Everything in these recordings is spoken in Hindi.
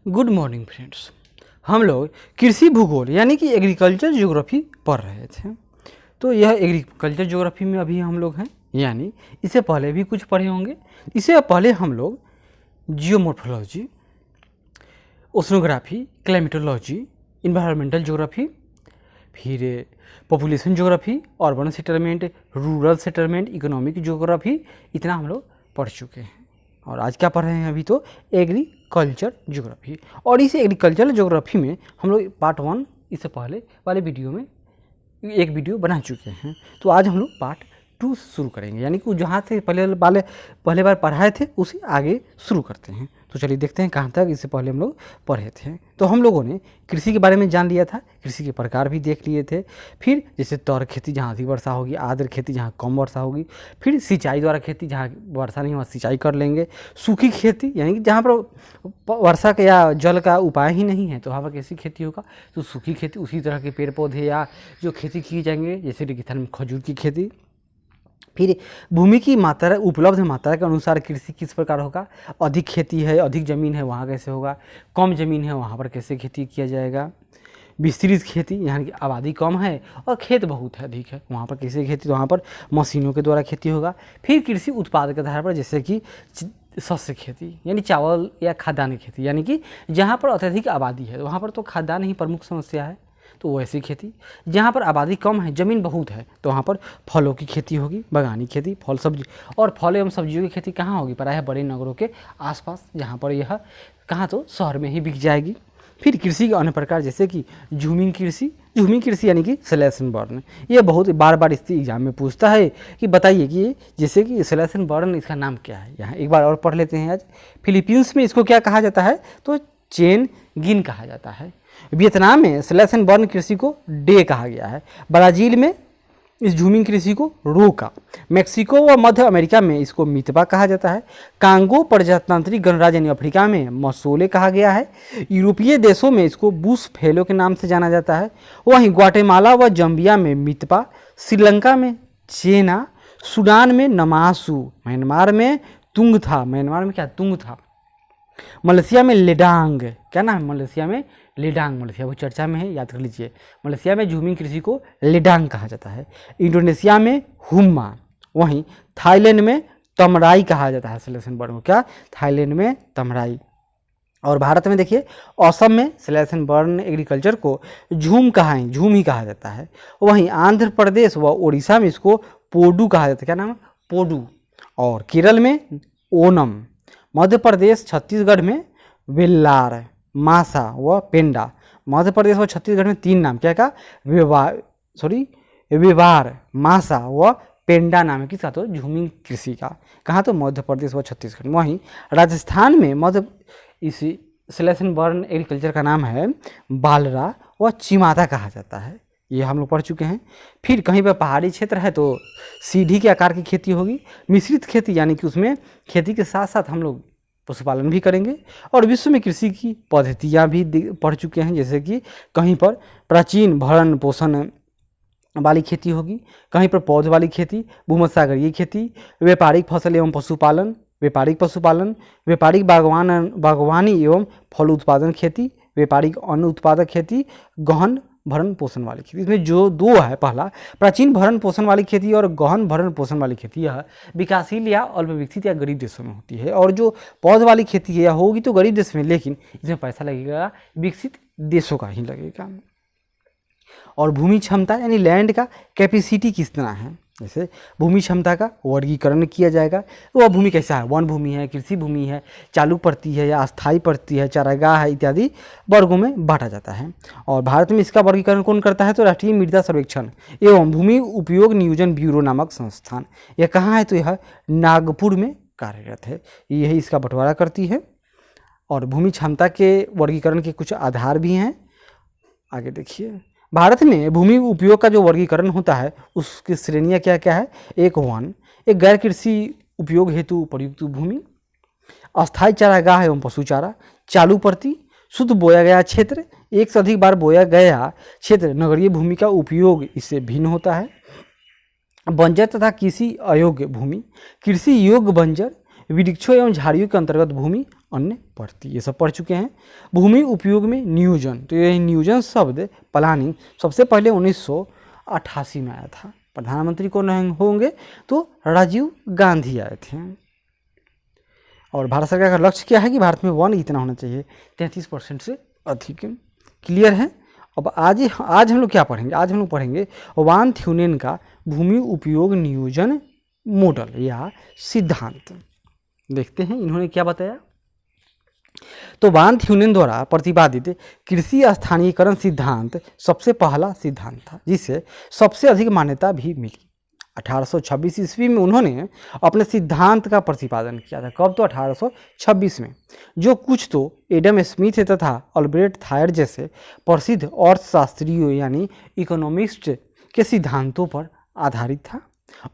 Good morning friends. हम लोग कृषि भूगोल यानी कि एग्रीकल्चर ज्योग्राफी पढ़ रहे थे। तो यह एग्रीकल्चर ज्योग्राफी में अभी हम लोग हैं, यानी इससे पहले भी कुछ पढ़े होंगे। इससे पहले हम लोग geomorphology, oceanography, climatology, environmental geography, फिर population geography, urban settlement, rural settlement, economic geography, इतना हम लोग पढ़ चुके हैं। और आज क्या पढ़ रहे हैं अभी, तो एग्रीकल्चर ज्योग्राफी। और इस एग्रीकल्चर ज्योग्राफी में हम लोग पार्ट 1 इससे पहले वाले वीडियो में एक वीडियो बना चुके हैं। तो आज हम लोग पार्ट 2 शुरू करेंगे, यानी कि जहाँ से पहले बार पढ़ाए थे उसे आगे शुरू करते हैं। तो चलिए देखते हैं कहाँ तक इससे पहले हम लोग पढ़े थे। तो हम लोगों ने कृषि के बारे में जान लिया था, कृषि के प्रकार भी देख लिए थे। फिर जैसे तौर खेती जहाँ अधिक वर्षा होगी, आर्द्र खेती जहाँ कम वर्षा होगी, फिर सिंचाई द्वारा खेती जहाँ वर्षा नहीं वहाँ सिंचाई कर लेंगे, सूखी खेती यानी कि जहाँ पर वर्षा का या जल का उपाय ही नहीं है तो वहाँ पर कैसी खेती होगा, तो सूखी खेती। उसी तरह के पेड़ पौधे या जो खेती की जाएंगे, जैसे रेगिस्तान में खजूर की खेती। फिर भूमि की मात्रा, उपलब्ध मात्रा के अनुसार कृषि किस प्रकार होगा, अधिक खेती है, अधिक ज़मीन है वहाँ कैसे होगा, कम ज़मीन है वहाँ पर कैसे खेती किया जाएगा। विस्तृत खेती यानी कि आबादी कम है और खेत बहुत है, अधिक है, वहाँ पर कैसे खेती, तो वहाँ पर मशीनों के द्वारा खेती होगा। फिर कृषि उत्पाद के आधार पर, जैसे कि शस्य खेती यानी चावल या खाद्यान्न खेती, यानी कि जहाँ पर अत्यधिक आबादी है वहाँ पर तो खाद्यान्न ही प्रमुख समस्या है, तो वैसी खेती। जहाँ पर आबादी कम है, ज़मीन बहुत है, तो वहाँ पर फलों की खेती होगी, बागानी खेती, फल सब्जी। और फल एवं सब्जियों की खेती कहाँ होगी, प्रायः बड़े नगरों के आसपास, जहाँ पर यह कहाँ तो शहर में ही बिक जाएगी। फिर कृषि के अन्य प्रकार, जैसे कि झूमिंग कृषि यानी कि स्लैश एंड बर्न। ये बहुत बार इस एग्जाम में पूछता है कि बताइए कि जैसे कि स्लैश एंड बर्न, इसका नाम क्या है। यहाँ एक बार और पढ़ लेते हैं आज। फिलीपींस में इसको क्या कहा जाता है, तो चेन गिन कहा जाता है। वियतनाम में स्लैश एंड बर्न कृषि को डे कहा गया है। ब्राज़ील में इस झूमिंग कृषि को रोका। मेक्सिको व मध्य अमेरिका में इसको मितबा कहा जाता है। कांगो प्रजातांत्रिक गणराज्य यानी अफ्रीका में मसोले कहा गया है। यूरोपीय देशों में इसको बुश फेलो के नाम से जाना जाता है। वहीं ग्वाटेमाला व जम्बिया में मितबा, श्रीलंका में चेना, सूडान में नमासू, म्यांमार में तुंग था, म्यांमार में क्या तुंग था, मलेशिया में लेडांग, क्या नाम है मलेशिया में, लेडांग, मलेशिया वो चर्चा में है, याद कर लीजिए। मलेशिया में झूमिंग कृषि को लेडांग कहा जाता है। इंडोनेशिया में हुम्मा, वहीं थाईलैंड में तमराई कहा जाता है स्लैश एंड बर्न को, क्या, थाईलैंड में तमराई। और भारत में देखिए, असम में स्लैश एंड बर्न एग्रीकल्चर को झूम ही कहा जाता है। वहीं आंध्र प्रदेश व उड़ीसा में इसको पोडू कहा जाता है, क्या नाम है, पोडू। और केरल में ओनम। मध्य प्रदेश छत्तीसगढ़ में वेल्लार, मासा व पेंडा। मध्य प्रदेश व छत्तीसगढ़ में 3 नाम, क्या का, वेवार, मासा व पेंडा नाम है किसका, तो झूमिंग कृषि का। कहाँ, तो मध्य प्रदेश व छत्तीसगढ़। वहीं राजस्थान में इसी स्लैश एंड बर्न एग्रीकल्चर का नाम है बालरा व चिमाता कहा जाता है। ये हम लोग पढ़ चुके हैं। फिर कहीं पर पहाड़ी क्षेत्र है तो सीढ़ी के आकार की खेती होगी। मिश्रित खेती यानी कि उसमें खेती के साथ साथ हम लोग पशुपालन भी करेंगे। और विश्व में कृषि की पद्धतियाँ भी पढ़ चुके हैं, जैसे कि कहीं पर प्राचीन भरण पोषण वाली खेती होगी, कहीं पर पौध वाली खेती, भूमध्यसागरीय खेती, व्यापारिक फसल एवं पशुपालन, व्यापारिक पशुपालन, व्यापारिक बागवानी एवं फल उत्पादन खेती, व्यापारिक अन्न उत्पादक खेती, गहन भरण पोषण वाली खेती। इसमें जो 2 है, पहला प्राचीन भरण पोषण वाली खेती और गहन भरण पोषण वाली खेती, यह विकासशील या अल्प विकसित या गरीब देशों में होती है। और जो पौध वाली खेती है, यह होगी तो गरीब देश में, लेकिन इसमें पैसा लगेगा विकसित देशों का ही लगेगा। और भूमि क्षमता यानी लैंड का कैपेसिटी किस तरह है, जैसे भूमि क्षमता का वर्गीकरण किया जाएगा। तो वह भूमि कैसा है, वन भूमि है, कृषि भूमि है, चालू पड़ती है या अस्थायी पड़ती है, चारागाह है, इत्यादि वर्गों में बांटा जाता है। और भारत में इसका वर्गीकरण कौन करता है, तो राष्ट्रीय मृदा सर्वेक्षण एवं भूमि उपयोग नियोजन ब्यूरो नामक संस्थान। यह कहाँ है, तो यह नागपुर में कार्यरत है, यही इसका बंटवारा करती है। और भूमि क्षमता के वर्गीकरण के कुछ आधार भी हैं, आगे देखिए। भारत में भूमि उपयोग का जो वर्गीकरण होता है उसकी श्रेणियाँ क्या क्या है, एक वन, एक गैर कृषि उपयोग हेतु प्रयुक्त भूमि, अस्थायी चारागाह एवं पशु चारा, चालू प्रति, शुद्ध बोया गया क्षेत्र, एक से अधिक बार बोया गया क्षेत्र, नगरीय भूमि का उपयोग इससे भिन्न होता है, बंजर तथा कृषि अयोग्य भूमि, कृषि योग्य बंजर, वृक्षों एवं झाड़ियों के अंतर्गत भूमि, अन्य पड़ती, ये सब पढ़ चुके हैं। भूमि उपयोग में नियोजन, तो ये नियोजन शब्द प्लानिंग सबसे पहले 1988 में आया था। प्रधानमंत्री कौन होंगे, तो राजीव गांधी आए थे। और भारत सरकार का लक्ष्य क्या है कि भारत में वन इतना होना चाहिए, 33% से अधिक। क्लियर है। अब आज हम लोग क्या पढ़ेंगे, आज हम लोग पढ़ेंगे वान थ्यूनेन का भूमि उपयोग नियोजन मॉडल या सिद्धांत। देखते हैं इन्होंने क्या बताया। तो वान थ्यूनेन द्वारा प्रतिपादित कृषि स्थानीयकरण सिद्धांत सबसे पहला सिद्धांत था, जिसे सबसे अधिक मान्यता भी मिली। 1826 ईस्वी में उन्होंने अपने सिद्धांत का प्रतिपादन किया था। कब, तो 1826 में, जो कुछ तो एडम स्मिथ तथा अल्ब्रेट थायर जैसे प्रसिद्ध अर्थशास्त्रियों यानी इकोनॉमिस्ट के सिद्धांतों पर आधारित था,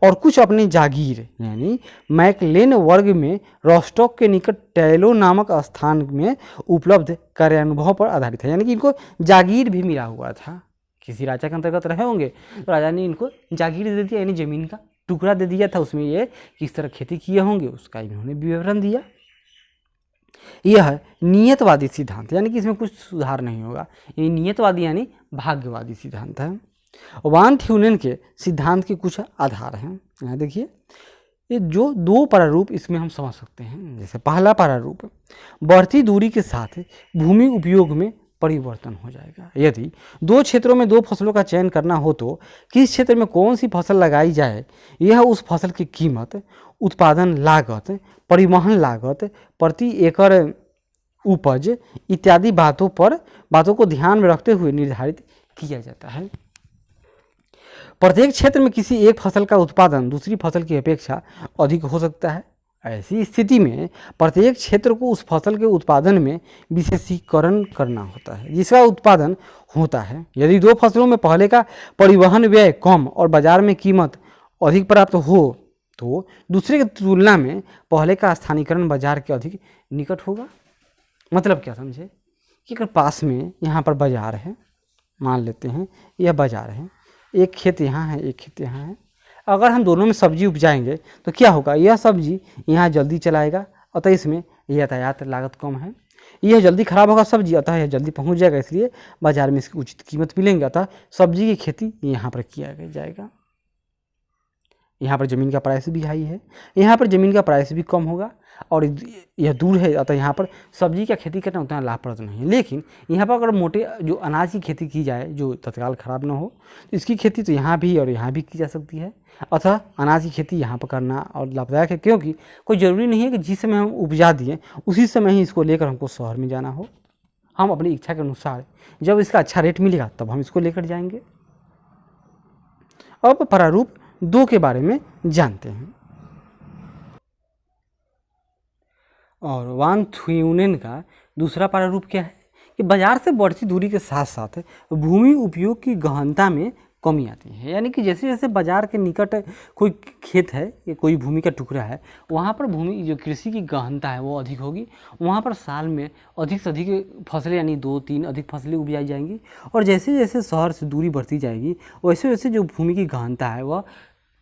और कुछ अपने जागीर यानी मैकलेन वर्ग में रोस्टॉक के निकट टैलो नामक स्थान में उपलब्ध कार्यानुभव पर आधारित है। यानी कि इनको जागीर भी मिला हुआ था, किसी राजा के अंतर्गत रहे होंगे तो राजा ने इनको जागीर दे दिया, यानी जमीन का टुकड़ा दे दिया था, उसमें ये किस तरह खेती किए होंगे उसका इन्होंने विवरण दिया। यह नियतवादी सिद्धांत, यानी कि इसमें कुछ सुधार नहीं होगा, ये नियतवादी यानी भाग्यवादी सिद्धांत है। वान थ्यूनेन के सिद्धांत के कुछ आधार हैं, यहाँ देखिए। ये जो दो प्रारूप इसमें हम समझ सकते हैं। जैसे पहला प्रारूप, बढ़ती दूरी के साथ भूमि उपयोग में परिवर्तन हो जाएगा। यदि दो क्षेत्रों में दो फसलों का चयन करना हो तो किस क्षेत्र में कौन सी फसल लगाई जाए, यह उस फसल की कीमत, उत्पादन लागत, परिवहन लागत, प्रति एकड़ उपज इत्यादि बातों को ध्यान में रखते हुए निर्धारित किया जाता है। प्रत्येक क्षेत्र में किसी एक फसल का उत्पादन दूसरी फसल की अपेक्षा अधिक हो सकता है। ऐसी स्थिति में प्रत्येक क्षेत्र को उस फसल के उत्पादन में विशेषीकरण करना होता है जिसका उत्पादन होता है। यदि दो फसलों में पहले का परिवहन व्यय कम और बाजार में कीमत अधिक प्राप्त हो तो दूसरे की तुलना में पहले का स्थानीयकरण बाजार के अधिक निकट होगा। मतलब क्या समझे कि अगर पास में यहाँ पर बाजार है, मान लेते हैं यह बाजार है, एक खेत यहाँ है एक खेत यहाँ है, अगर हम दोनों में सब्जी उपजाएंगे तो क्या होगा, यह सब्जी यहाँ जल्दी चलाएगा, अतः इसमें यातायात लागत कम है। यह जल्दी खराब होगा सब्जी, अतः यह जल्दी पहुँच जाएगा, इसलिए बाजार में इसकी उचित कीमत मिलेंगे, अतः सब्जी की खेती यहाँ पर किया जाएगा। यहाँ पर ज़मीन का प्राइस भी हाई है, यहाँ पर ज़मीन का प्राइस भी कम होगा, और यह दूर है, अतः यहाँ पर सब्जी का खेती करना उतना लाभप्रद नहीं है। लेकिन यहाँ पर अगर मोटे जो अनाज की खेती की जाए जो तत्काल खराब ना हो, तो इसकी खेती तो यहाँ भी और यहाँ भी की जा सकती है। अतः अनाज की खेती यहाँ पर करना और लाभदायक है, क्योंकि कोई ज़रूरी नहीं है कि जिस समय हम उपजा दिए उसी समय ही इसको लेकर हमको शहर में जाना हो। हम अपनी इच्छा के अनुसार जब इसका अच्छा रेट मिलेगा तब हम इसको लेकर जाएंगे। अब प्रारूप 2 के बारे में जानते हैं। और वान थ्यूनेन का दूसरा प्रारूप क्या है कि बाजार से बढ़ती दूरी के साथ साथ भूमि उपयोग की गहनता में कमी आती है। यानी कि जैसे जैसे बाजार के निकट कोई खेत है या कोई भूमि का टुकड़ा है, वहाँ पर भूमि जो कृषि की गहनता है वो अधिक होगी, वहाँ पर साल में अधिक से अधिक फसलें यानी 2-3 अधिक फसलें उपजाई जाएंगी। और जैसे जैसे शहर से दूरी बढ़ती जाएगी वैसे वैसे जो भूमि की गहनता है वह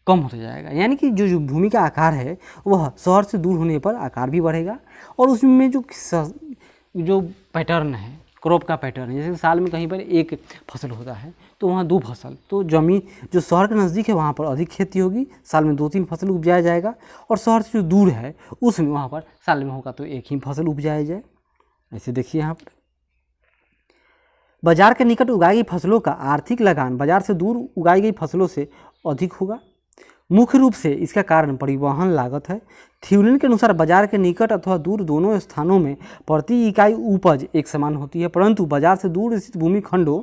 कम होता जाएगा। यानी कि जो भूमि का आकार है वह शहर से दूर होने पर आकार भी बढ़ेगा, और उसमें जो पैटर्न है, क्रॉप का पैटर्न है, जैसे साल में कहीं पर एक फसल होता है तो वहाँ 2 फसल, तो जमीन जो शहर के नज़दीक है वहाँ पर अधिक खेती होगी, साल में 2-3 फसल उपजाया जाएगा, और शहर से जो दूर है उसमें वहाँ पर साल में होगा तो एक ही फसल उपजाया जाए। ऐसे देखिए यहाँ पर बाजार के निकट उगाई गई फसलों का आर्थिक लगान बाजार से दूर उगाई गई फसलों से अधिक होगा। मुख्य रूप से इसका कारण परिवहन लागत है। थ्यूनेन के अनुसार बाजार के निकट अथवा दूर दोनों स्थानों में प्रति इकाई उपज एक समान होती है, परंतु बाजार से दूर स्थित भूमि खंडों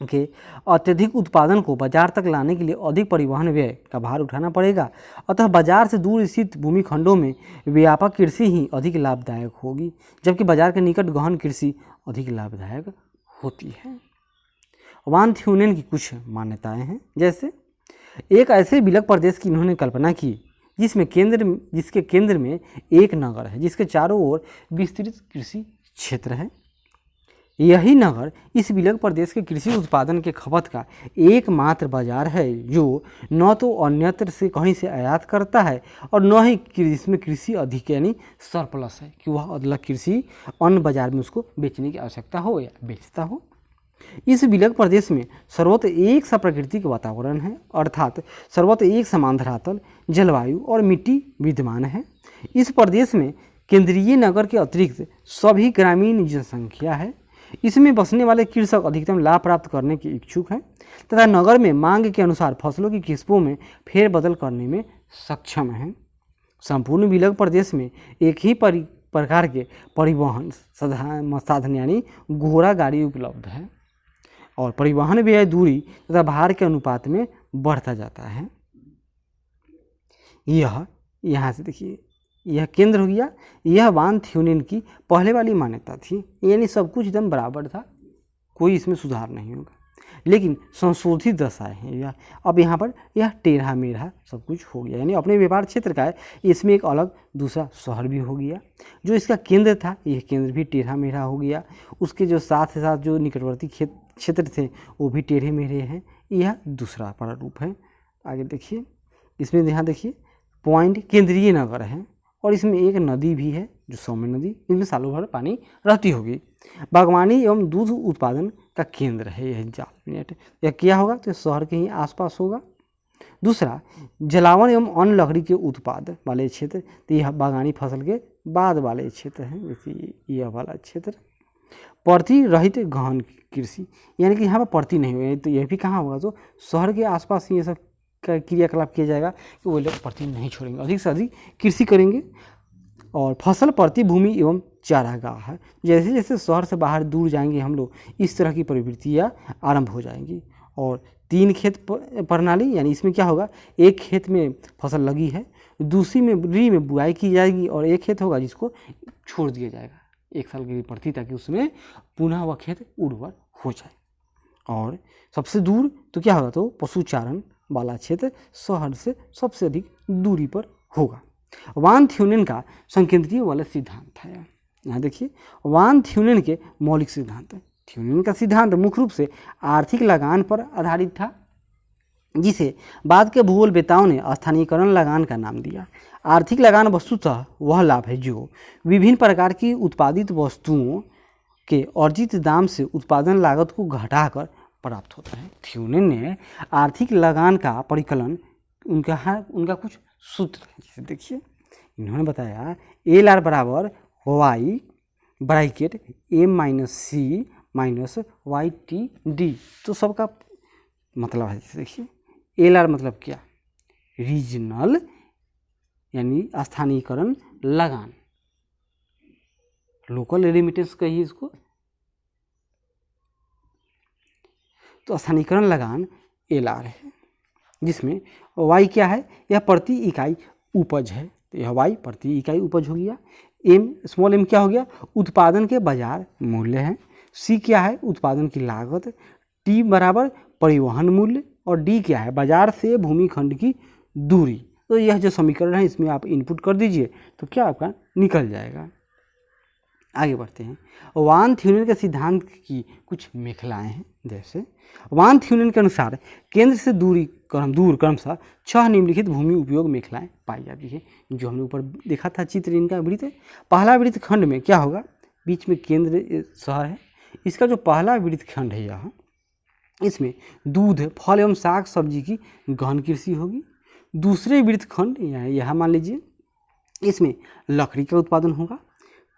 के अत्यधिक उत्पादन को बाजार तक लाने के लिए अधिक परिवहन व्यय का भार उठाना पड़ेगा। अतः बाजार से दूर स्थित भूमि खंडों में व्यापक कृषि ही अधिक लाभदायक होगी, जबकि बाजार के निकट गहन कृषि अधिक लाभदायक होती है। वान थ्यूनेन की कुछ मान्यताएं हैं, जैसे एक ऐसे विलग प्रदेश की इन्होंने कल्पना की जिसके केंद्र में एक नगर है जिसके चारों ओर विस्तृत कृषि क्षेत्र है। यही नगर इस विलग प्रदेश के कृषि उत्पादन के खपत का एकमात्र बाजार है जो न तो अन्यत्र से कहीं से आयात करता है और न ही इसमें कृषि अधिक यानी सरप्लस है कि वह अगला कृषि अन्य बाजार में उसको बेचने की आवश्यकता हो या बेचता हो। इस विलग प्रदेश में सर्वत्र एक सा प्राकृतिक वातावरण है, अर्थात सर्वत्र एक समान धरातल, जलवायु और मिट्टी विद्यमान है। इस प्रदेश में केंद्रीय नगर के अतिरिक्त सभी ग्रामीण जनसंख्या है। इसमें बसने वाले कृषक अधिकतम लाभ प्राप्त करने के इच्छुक हैं तथा नगर में मांग के अनुसार फसलों की किस्मों में फेरबदल करने में सक्षम हैं। संपूर्ण विलग प्रदेश में एक ही प्रकार के परिवहन साधन यानी घोड़ा गाड़ी उपलब्ध है और परिवहन व्यय दूरी तथा भार के अनुपात में बढ़ता जाता है। यह यहाँ से देखिए, यह केंद्र हो गया। यह वान थ्यूनेन की पहले वाली मान्यता थी, यानी सब कुछ एकदम बराबर था, कोई इसमें सुधार नहीं होगा। लेकिन संशोधित दशाएं हैं यह, अब यहाँ पर यह टेढ़ा मेढ़ा सब कुछ हो गया, यानी अपने व्यापार क्षेत्र का है, इसमें एक अलग दूसरा शहर भी हो गया। जो इसका केंद्र था यह केंद्र भी टेढ़ा मेढ़ा हो गया। उसके जो साथ साथ जो निकटवर्ती क्षेत्र थे वो भी टेढ़े मेढ़े हैं। यह दूसरा प्रारूप है। आगे देखिए, इसमें यहाँ देखिए पॉइंट केंद्रीय नगर है और इसमें एक नदी भी है जो सौम्य नदी, इसमें सालों भर पानी रहती होगी। बागवानी एवं दूध उत्पादन का केंद्र है यह जाल मिनट। यह क्या होगा तो शहर के ही आसपास होगा। दूसरा जलावन एवं अन्य लकड़ी के उत्पाद वाले क्षेत्र, तो यह बागानी फसल के बाद वाले क्षेत्र हैं, जैसे यह वाला क्षेत्र। परती रहित गहन कृषि, यानी कि यहाँ पर परती नहीं हुई, तो यह भी कहाँ होगा तो शहर के आसपास ये सब का क्रियाकलाप किया जाएगा कि वो लोग परती नहीं छोड़ेंगे, अधिक से अधिक कृषि करेंगे। और फसल प्रति भूमि एवं चारागाह है, जैसे जैसे शहर से बाहर दूर जाएंगे हम लोग इस तरह की प्रवृत्तियाँ आरंभ हो जाएंगी। और 3 खेत प्रणाली, यानी इसमें क्या होगा, एक खेत में फसल लगी है, दूसरी में बुआई की जाएगी और एक खेत होगा जिसको छोड़ दिया जाएगा 1 साल के लिए पड़ती, ताकि उसमें पुनः वह खेत उर्वर हो जाए। और सबसे दूर तो क्या होगा तो पशुचारण वाला क्षेत्र शहर से सबसे अधिक दूरी पर होगा। वान थ्यूनेन का संकेंद्रीय वाला सिद्धांत है। यहाँ देखिए वान थ्यूनेन के मौलिक सिद्धांत। थ्यूनेन का सिद्धांत मुख्य रूप से आर्थिक लगान पर आधारित था, जिसे बाद के भूगोलवेत्ताओं ने स्थानीयकरण लगान का नाम दिया। आर्थिक लगान वस्तुतः वह लाभ है जो विभिन्न प्रकार की उत्पादित वस्तुओं के अर्जित दाम से उत्पादन लागत को घटाकर प्राप्त होता है। थ्यूनेन ने आर्थिक लगान का परिकलन उनका कुछ सूत्र है, जैसे देखिए इन्होंने बताया LR बराबर Y bracket M-C minus YTD, तो सबका मतलब है, जैसे देखिए LR मतलब क्या, रीजनल यानी स्थानीयकरण लगान, लोकल रेमिटेंस कहिए इसको, तो स्थानीयकरण लगान LR है, जिसमें Y क्या है, यह प्रति इकाई उपज है, तो यह Y प्रति इकाई उपज हो गया। स्मॉल m क्या हो गया, उत्पादन के बाजार मूल्य है। C क्या है, उत्पादन की लागत। T बराबर परिवहन मूल्य और D क्या है, बाजार से भूमिखंड की दूरी। तो यह जो समीकरण है इसमें आप इनपुट कर दीजिए तो क्या आपका निकल जाएगा। आगे बढ़ते हैं। वान थ्यूनेन के सिद्धांत की कुछ मेखलाएँ हैं, जैसे वान थ्यूनेन के अनुसार केंद्र से दूर क्रमशः 6 निम्नलिखित भूमि उपयोग मेखलाएँ पाई जाती है, जो हमने ऊपर देखा था चित्र इनका वृत्त। पहला वृत्त खंड में क्या होगा, बीच में केंद्र शहर है, इसका जो पहला वृत्त खंड है यहाँ, इसमें दूध फल एवं साग सब्जी की गहन कृषि होगी। दूसरे वृत्त खंड यहाँ मान लीजिए, इसमें लकड़ी का उत्पादन होगा।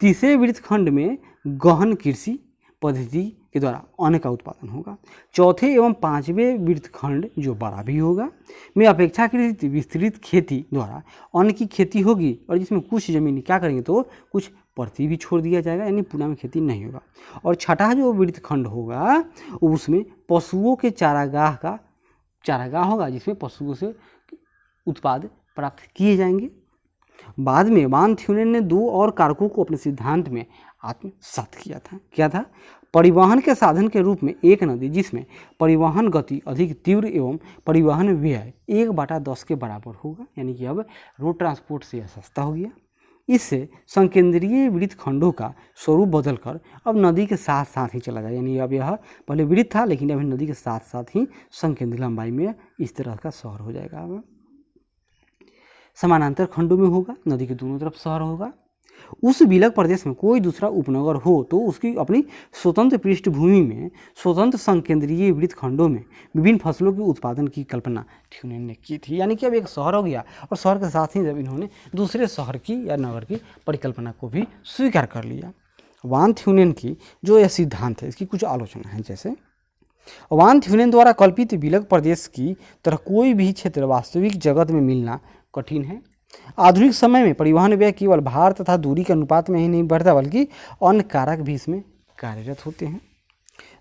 तीसरे वृत्त खंड में गहन कृषि पद्धति के द्वारा अन्न का उत्पादन होगा। चौथे एवं 5वें वृत्त खंड जो बड़ा भी होगा में अपेक्षाकृत विस्तृत खेती द्वारा अन्न की खेती होगी, और जिसमें कुछ जमीन क्या करेंगे तो कुछ परती भी छोड़ दिया जाएगा, यानी पूरा में खेती नहीं होगा। और छठा जो वृत्त खंड होगा उसमें पशुओं के चारागाह होगा, जिसमें पशुओं से उत्पाद प्राप्त किए जाएंगे। बाद में वान थ्यूनेन ने 2 और कारकों को अपने सिद्धांत में आत्मसात किया था। क्या था, परिवहन के साधन के रूप में एक नदी जिसमें परिवहन गति अधिक तीव्र एवं परिवहन व्यय 1/10 के बराबर होगा, यानी कि अब रोड ट्रांसपोर्ट से यह सस्ता हो गया। इससे संकेंद्रीय वृत्त खंडों का स्वरूप बदलकर अब नदी के साथ साथ ही चला जाए, यानी अब यह पहले वृत्त था लेकिन अभी नदी के साथ साथ ही संकेंद्रीय लंबाई में इस तरह का शहर हो जाएगा। अब समानांतर खंडों में होगा, नदी के दोनों तरफ शहर होगा। उस विलग प्रदेश में कोई दूसरा उपनगर हो तो उसकी अपनी स्वतंत्र पृष्ठभूमि में स्वतंत्र संकेंद्रीय वृत्त खंडों में विभिन्न फसलों के उत्पादन की कल्पना थ्यूनेन ने की थी। यानी कि अब एक शहर हो गया और शहर के साथ ही जब इन्होंने दूसरे शहर की या नगर की परिकल्पना को भी स्वीकार कर लिया। वान थ्यूनेन की जो यह सिद्धांत है इसकी कुछ आलोचना है। जैसे वान थ्यूनेन द्वारा कल्पित विलग प्रदेश की तरह कोई भी क्षेत्र वास्तविक जगत में मिलना कठिन है। आधुनिक समय में परिवहन व्यय केवल भार तथा दूरी के अनुपात में ही नहीं बढ़ता बल्कि अन्य कारक भी इसमें कार्यरत होते हैं।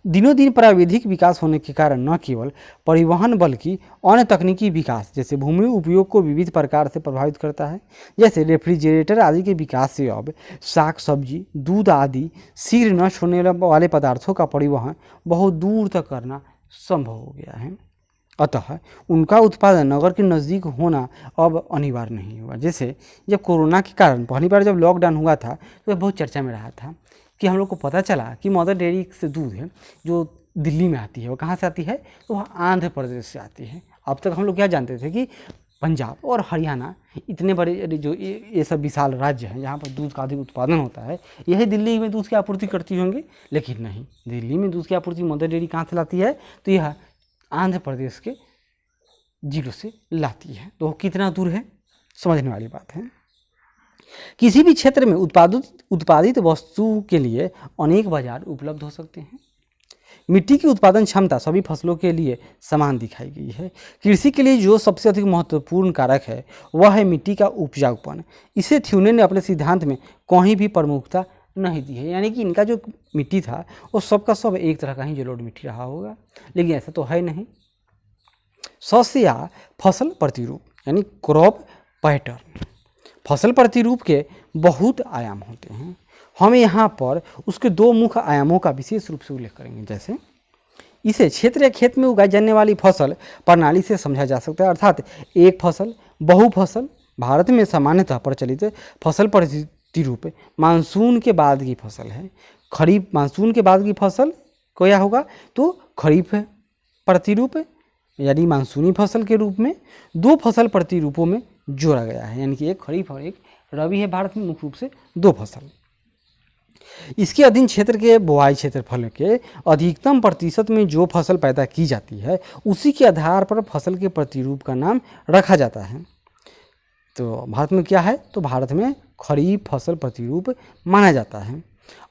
दिनों दिन प्राविधिक विकास होने के कारण न केवल परिवहन बल्कि अन्य तकनीकी विकास जैसे भूमि उपयोग को विविध प्रकार से प्रभावित करता है। जैसे रेफ्रिजरेटर आदि के विकास से अब साग सब्जी, दूध आदि शीघ्र नष्ट होने वाले पदार्थों का परिवहन बहुत दूर तक करना संभव हो गया है। अतः उनका उत्पादन नगर के नज़दीक होना अब अनिवार्य नहीं हुआ। जैसे जब कोरोना के कारण पहली बार जब लॉकडाउन हुआ था तो बहुत चर्चा में रहा था कि हम लोग को पता चला कि मदर डेयरी से दूध है जो दिल्ली में आती है वो कहाँ से आती है, तो वह आंध्र प्रदेश से आती है। अब तक हम लोग क्या जानते थे कि पंजाब और हरियाणा इतने बड़े जो ये सब विशाल राज्य हैं जहाँ पर दूध का अधिक उत्पादन होता है, यही दिल्ली में दूध की आपूर्ति करती होंगी, लेकिन नहीं, दिल्ली में दूध की आपूर्ति मदर डेयरी कहाँ से लाती है, तो यह आंध्र प्रदेश के जिलों से लाती है। तो कितना दूर है, समझने वाली बात है। किसी भी क्षेत्र में उत्पादित वस्तु के लिए अनेक बाजार उपलब्ध हो सकते हैं। मिट्टी की उत्पादन क्षमता सभी फसलों के लिए समान दिखाई गई है। कृषि के लिए जो सबसे अधिक महत्वपूर्ण कारक है वह है मिट्टी का उपजाऊपन। इसे थ्यूनेन ने अपने सिद्धांत में कहीं भी प्रमुखता नहीं दी है। यानी कि इनका जो मिट्टी था वो सबका सब एक तरह का ही जलोढ़ मिट्टी रहा होगा, लेकिन ऐसा तो है नहीं। शस्य या फसल प्रतिरूप यानी क्रॉप पैटर्न, फसल प्रतिरूप के बहुत आयाम होते हैं। हम यहाँ पर उसके दो मुख्य आयामों का विशेष रूप से उल्लेख करेंगे। जैसे इसे क्षेत्र या खेत में उगाई जाने वाली फसल प्रणाली से समझा जा सकता है, अर्थात एक फसल बहु फसल। भारत में सामान्यतः प्रचलित फसल प्रतिरूप मानसून के बाद की फसल है। खरीफ मानसून के बाद की फसल को क्या होगा, तो खरीफ प्रतिरूप यानी मानसूनी फसल के रूप में दो फसल प्रतिरूपों में जोड़ा गया है, यानी कि एक खरीफ और एक रबी है। भारत में मुख्य रूप से दो फसल। इसके अधीन क्षेत्र के बुआई क्षेत्रफल के अधिकतम प्रतिशत में जो फसल पैदा की जाती है उसी के आधार पर फसल के प्रतिरूप का नाम रखा जाता है। तो भारत में क्या है, तो भारत में खरीफ फसल प्रतिरूप माना जाता है।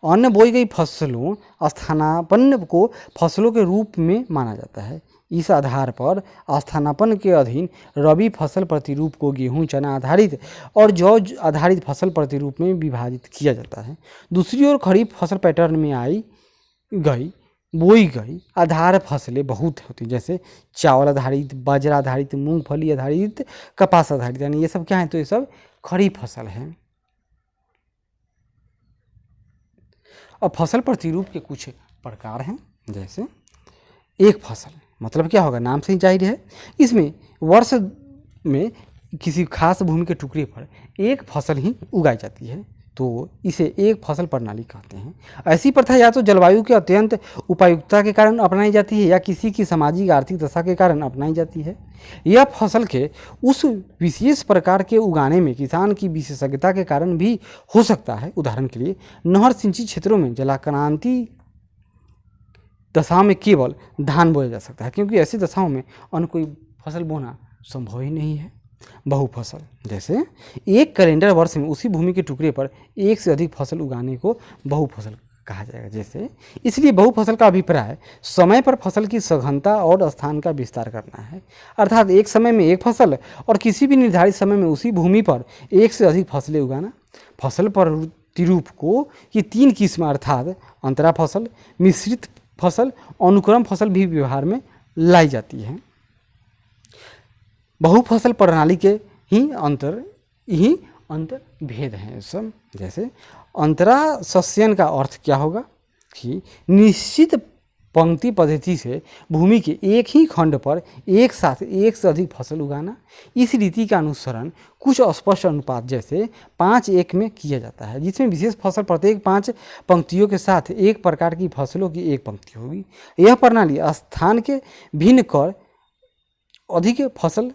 अन्य बोई गई फसलों स्थानापन्न को फसलों के रूप में माना जाता है। इस आधार पर स्थानापन्न के अधीन रबी फसल प्रतिरूप को गेहूं, चना आधारित और जौ आधारित फसल प्रतिरूप में विभाजित किया जाता है। दूसरी ओर खरीफ फसल पैटर्न में बोई गई आधार फसलें बहुत होती हैं, जैसे चावल आधारित, बाजरा आधारित, मूंगफली आधारित, कपास आधारित, यानी ये सब क्या है, तो ये सब खरीफ फसल है। और फसल प्रतिरूप के कुछ प्रकार हैं। जैसे एक फसल मतलब क्या होगा, नाम से ही जाहिर है, इसमें वर्ष में किसी खास भूमि के टुकड़े पर एक फसल ही उगाई जाती है, तो इसे एक फसल प्रणाली कहते हैं। ऐसी प्रथा या तो जलवायु के अत्यंत उपयुक्तता के कारण अपनाई जाती है या किसी की सामाजिक आर्थिक दशा के कारण अपनाई जाती है। यह फसल के उस विशेष प्रकार के उगाने में किसान की विशेषज्ञता के कारण भी हो सकता है। उदाहरण के लिए नहर सिंचित क्षेत्रों में जलाक्रांति दशाओं में केवल धान बोया जा सकता है, क्योंकि ऐसी दशाओं में अन्य कोई फसल बोना संभव ही नहीं है। बहुफसल, जैसे एक कैलेंडर वर्ष में उसी भूमि के टुकड़े पर एक से अधिक फसल उगाने को बहुफसल कहा जाएगा। जैसे इसलिए बहुफसल का अभिप्राय समय पर फसल की सघनता और स्थान का विस्तार करना है, अर्थात एक समय में एक फसल और किसी भी निर्धारित समय में उसी भूमि पर एक से अधिक फसलें उगाना। फसल प्रतिरूप को ये तीन किस्म अर्थात अंतरा फसल, मिश्रित फसल, अनुक्रम फसल भी व्यवहार में लाई जाती है। बहुफसल प्रणाली के ही अंतर भेद हैं सब। जैसे अंतरा सस्यन का अर्थ क्या होगा कि निश्चित पंक्ति पद्धति से भूमि के एक ही खंड पर एक साथ एक से अधिक फसल उगाना। इस रीति का अनुसरण कुछ अस्पष्ट अनुपात जैसे 5:1 में किया जाता है, जिसमें विशेष फसल प्रत्येक 5 पंक्तियों के साथ एक प्रकार की फसलों की एक पंक्ति होगी। यह प्रणाली स्थान के भिन्न कर अधिक फसल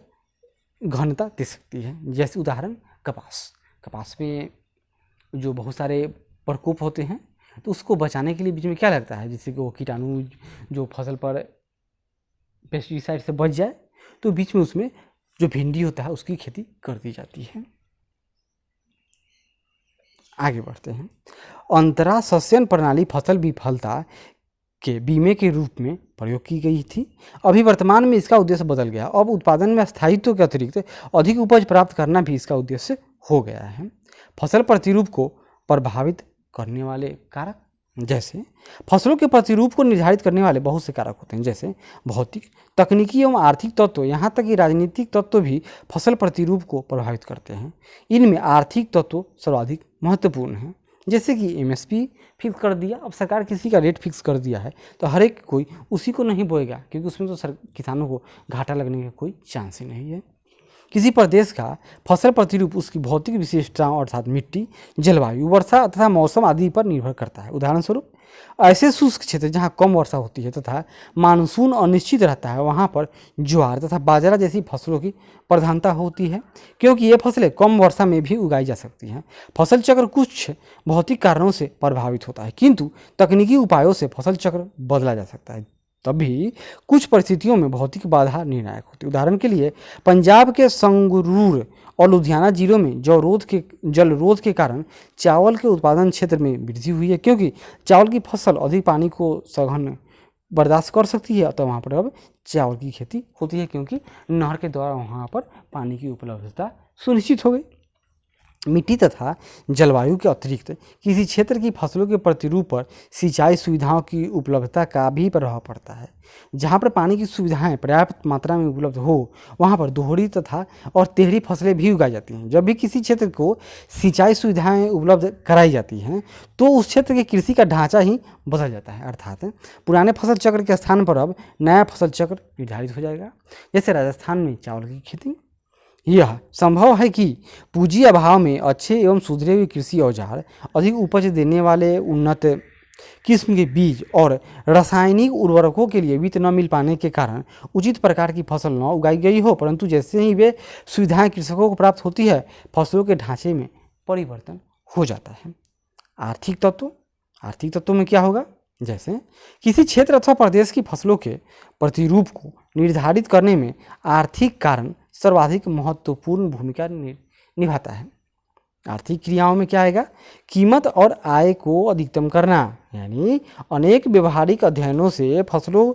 घनता दे सकती है। जैसे उदाहरण कपास में जो बहुत सारे प्रकोप होते हैं तो उसको बचाने के लिए बीच में क्या लगता है, जिससे कि वो कीटाणु जो फसल पर पेस्टिसाइड से बच जाए, तो बीच में उसमें जो भिंडी होता है उसकी खेती कर दी जाती है। आगे बढ़ते हैं। अंतरा सस्यन प्रणाली फसल विफलता के बीमे के रूप में प्रयोग की गई थी। अभी वर्तमान में इसका उद्देश्य बदल गया। अब उत्पादन में स्थायित्व के अतिरिक्त अधिक उपज प्राप्त करना भी इसका उद्देश्य हो गया है। फसल प्रतिरूप को प्रभावित करने वाले कारक, जैसे फसलों के प्रतिरूप को निर्धारित करने वाले बहुत से कारक होते हैं, जैसे भौतिक, तकनीकी एवं आर्थिक तत्व, यहाँ तक कि राजनीतिक तत्व भी फसल प्रतिरूप को प्रभावित करते हैं। इनमें आर्थिक तत्व सर्वाधिक महत्वपूर्ण है। जैसे कि एमएसपी फिक्स कर दिया, अब सरकार किसी का रेट फिक्स कर दिया है तो हर एक कोई उसी को नहीं बोएगा, क्योंकि उसमें तो किसानों को घाटा लगने का कोई चांस ही नहीं है। किसी प्रदेश का फसल प्रतिरूप उसकी भौतिक विशेषताओं अर्थात मिट्टी, जलवायु, वर्षा तथा मौसम आदि पर निर्भर करता है। उदाहरण स्वरूप ऐसे शुष्क क्षेत्र जहाँ कम वर्षा होती है तथा मानसून अनिश्चित रहता है, वहाँ पर ज्वार तथा बाजरा जैसी फसलों की प्रधानता होती है, क्योंकि ये फसलें कम वर्षा में भी उगाई जा सकती हैं। फसल चक्र कुछ भौतिक कारणों से प्रभावित होता है, किंतु तकनीकी उपायों से फसल चक्र बदला जा सकता है। तभी कुछ परिस्थितियों में भौतिक बाधा निर्णायक होती है। उदाहरण के लिए पंजाब के संगरूर और लुधियाना जिलों में जल रोध के कारण चावल के उत्पादन क्षेत्र में वृद्धि हुई है, क्योंकि चावल की फसल अधिक पानी को सघन बर्दाश्त कर सकती है, तो वहाँ पर अब चावल की खेती होती है, क्योंकि नहर के द्वारा वहाँ पर पानी की उपलब्धता सुनिश्चित हो गई। मिट्टी तथा जलवायु के अतिरिक्त किसी क्षेत्र की फसलों के प्रतिरूप पर सिंचाई सुविधाओं की उपलब्धता का भी प्रभाव पड़ता है। जहाँ पर पानी की सुविधाएं पर्याप्त मात्रा में उपलब्ध हो, वहाँ पर दोहरी तथा और तेहरी फसलें भी उगाई जाती हैं। जब भी किसी क्षेत्र को सिंचाई सुविधाएं उपलब्ध कराई जाती हैं तो उस क्षेत्र के कृषि का ढांचा ही बदल जाता है, अर्थात पुराने फसल चक्र के स्थान पर अब नया फसल चक्र निर्धारित हो जाएगा। जैसे राजस्थान में चावल की खेती। यह संभव है कि पूंजी अभाव में अच्छे एवं सुधरे हुए कृषि औजार, अधिक उपज देने वाले उन्नत किस्म के बीज और रासायनिक उर्वरकों के लिए वित्त न मिल पाने के कारण उचित प्रकार की फसल न उगाई गई हो, परंतु जैसे ही वे सुविधाएं कृषकों को प्राप्त होती है, फसलों के ढांचे में परिवर्तन हो जाता है। आर्थिक तत्वों में क्या होगा, जैसे किसी क्षेत्र अथवा प्रदेश की फसलों के प्रतिरूप को निर्धारित करने में आर्थिक कारण सर्वाधिक महत्वपूर्ण भूमिका निभाता है। आर्थिक क्रियाओं में क्या आएगा, कीमत और आय को अधिकतम करना, यानी अनेक व्यवहारिक अध्ययनों से फसलों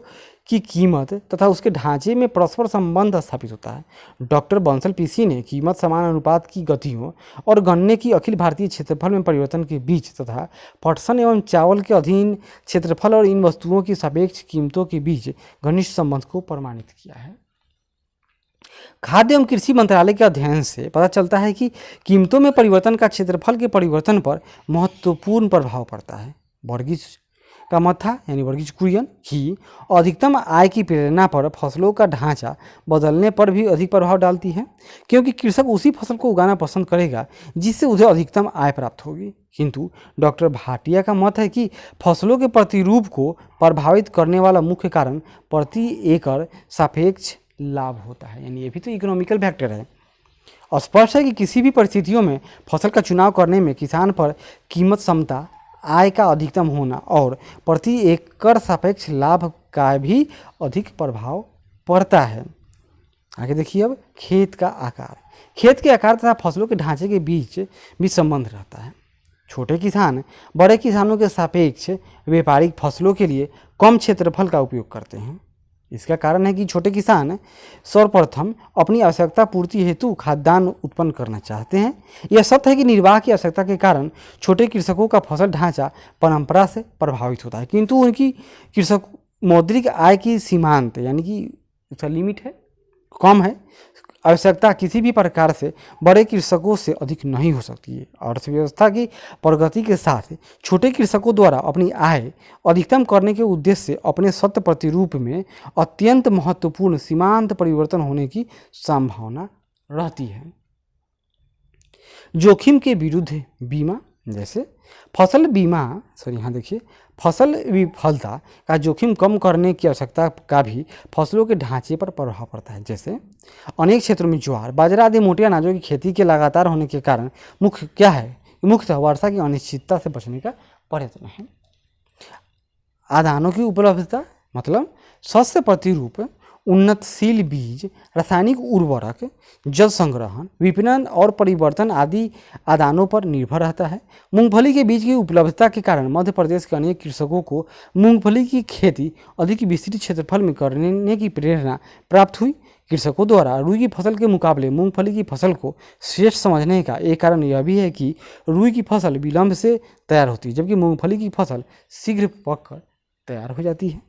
की कीमत तथा उसके ढांचे में परस्पर संबंध स्थापित होता है। डॉक्टर बंसल पीसी ने कीमत समान अनुपात की गतियों और गन्ने की अखिल भारतीय क्षेत्रफल में परिवर्तन के बीच तथा पटसन एवं चावल के अधीन क्षेत्रफल और इन वस्तुओं की सापेक्ष कीमतों के बीच घनिष्ठ संबंध को प्रमाणित किया है। खाद्य एवं कृषि मंत्रालय के अध्ययन से पता चलता है कि कीमतों में परिवर्तन का क्षेत्रफल के परिवर्तन पर महत्वपूर्ण प्रभाव पड़ता है। वर्गीज का मत था, यानी वर्गीज कुरियन, कि अधिकतम आय की प्रेरणा पर फसलों का ढांचा बदलने पर भी अधिक प्रभाव डालती है, क्योंकि कृषक उसी फसल को उगाना पसंद करेगा जिससे उसे अधिकतम आय प्राप्त होगी। किंतु डॉक्टर भाटिया का मत है कि फसलों के प्रतिरूप को प्रभावित करने वाला मुख्य कारण प्रति एकड़ सापेक्ष लाभ होता है, यानी ये भी तो इकोनॉमिकल फैक्टर है। स्पष्ट है कि किसी भी परिस्थितियों में फसल का चुनाव करने में किसान पर कीमत समता, आय का अधिकतम होना और प्रति एकड़ सापेक्ष लाभ का भी अधिक प्रभाव पड़ता है। आगे देखिए अब खेत का आकार। खेत के आकार तथा फसलों के ढांचे के बीच भी संबंध रहता है। छोटे किसान बड़े किसानों के सापेक्ष व्यापारिक फसलों के लिए कम क्षेत्रफल का उपयोग करते हैं। इसका कारण है कि छोटे किसान सर्वप्रथम अपनी आवश्यकता पूर्ति हेतु खाद्यान्न उत्पन्न करना चाहते हैं। यह सत्य है कि निर्वाह की आवश्यकता के कारण छोटे कृषकों का फसल ढांचा परंपरा से प्रभावित होता है, किंतु उनकी मौद्रिक आय की सीमांत, यानी कि उसका लिमिट है, कम है। आवश्यकता किसी भी प्रकार से बड़े कृषकों से अधिक नहीं हो सकती है। अर्थव्यवस्था की प्रगति के साथ छोटे कृषकों द्वारा अपनी आय अधिकतम करने के उद्देश्य से अपने शत प्रतिरूप में अत्यंत महत्वपूर्ण सीमांत परिवर्तन होने की संभावना रहती है। जोखिम के विरुद्ध बीमा, जैसे फसल बीमा, यहाँ देखिए, फसल विफलता का जोखिम कम करने की आवश्यकता का भी फसलों के ढांचे पर प्रभाव पड़ता है। जैसे अनेक क्षेत्रों में ज्वार, बाजरा आदि मोटे अनाजों की खेती के लगातार होने के कारण मुख्य क्या है, मुख्यतः वर्षा की अनिश्चितता से बचने का प्रयत्न है। आदानों की उपलब्धता, मतलब शस्य प्रतिरूप, उन्नतशील बीज, रासायनिक उर्वरक, जल संग्रहण, विपणन और परिवर्तन आदि आदानों पर निर्भर रहता है। मूंगफली के बीज की उपलब्धता के कारण मध्य प्रदेश के अनेक कृषकों को मूंगफली की खेती अधिक विस्तृत क्षेत्रफल में करने की प्रेरणा प्राप्त हुई। कृषकों द्वारा रुई की फसल के मुकाबले मूंगफली की फसल को श्रेष्ठ समझने का एक कारण यह भी है कि रुई की फसल विलंब से तैयार होती है, जबकि मूंगफली की फसल शीघ्र पककर तैयार हो जाती है।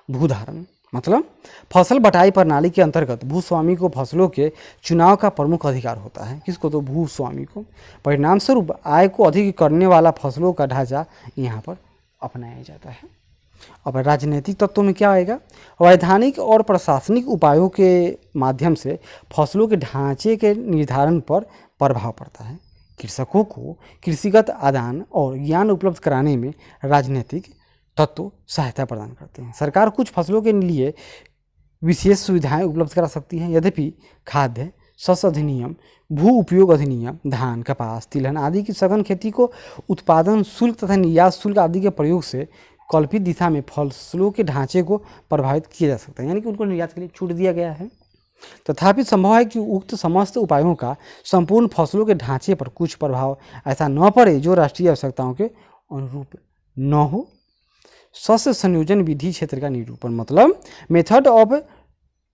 भूधारण, मतलब फसल बटाई प्रणाली के अंतर्गत भूस्वामी को फसलों के चुनाव का प्रमुख अधिकार होता है। किसको? तो भूस्वामी को। परिणाम स्वरूप आय को अधिक करने वाला फसलों का ढांचा यहाँ पर अपनाया जाता है। अब राजनीतिक तत्वों में क्या आएगा? वैधानिक और प्रशासनिक उपायों के माध्यम से फसलों के ढांचे के निर्धारण पर प्रभाव पड़ता है। कृषकों को कृषिगत आदान और ज्ञान उपलब्ध कराने में राजनीतिक तत्व सहायता प्रदान करते हैं। सरकार कुछ फसलों के लिए विशेष सुविधाएं उपलब्ध करा सकती हैं। यद्यपि खाद्य शस्य अधिनियम, भू उपयोग अधिनियम, धान, कपास, तिलहन आदि की सघन खेती को उत्पादन शुल्क तथा निर्यात शुल्क आदि के प्रयोग से कल्पित दिशा में फसलों के ढांचे को प्रभावित किया जा सकता है, यानी कि उनको निर्यात के लिए छूट दिया गया है। तथापि संभव है कि उक्त समस्त उपायों का संपूर्ण फसलों के ढांचे पर कुछ प्रभाव ऐसा न पड़े जो राष्ट्रीय आवश्यकताओं के अनुरूप न हो। शस्य संयोजन विधि क्षेत्र का निरूपण, मतलब method of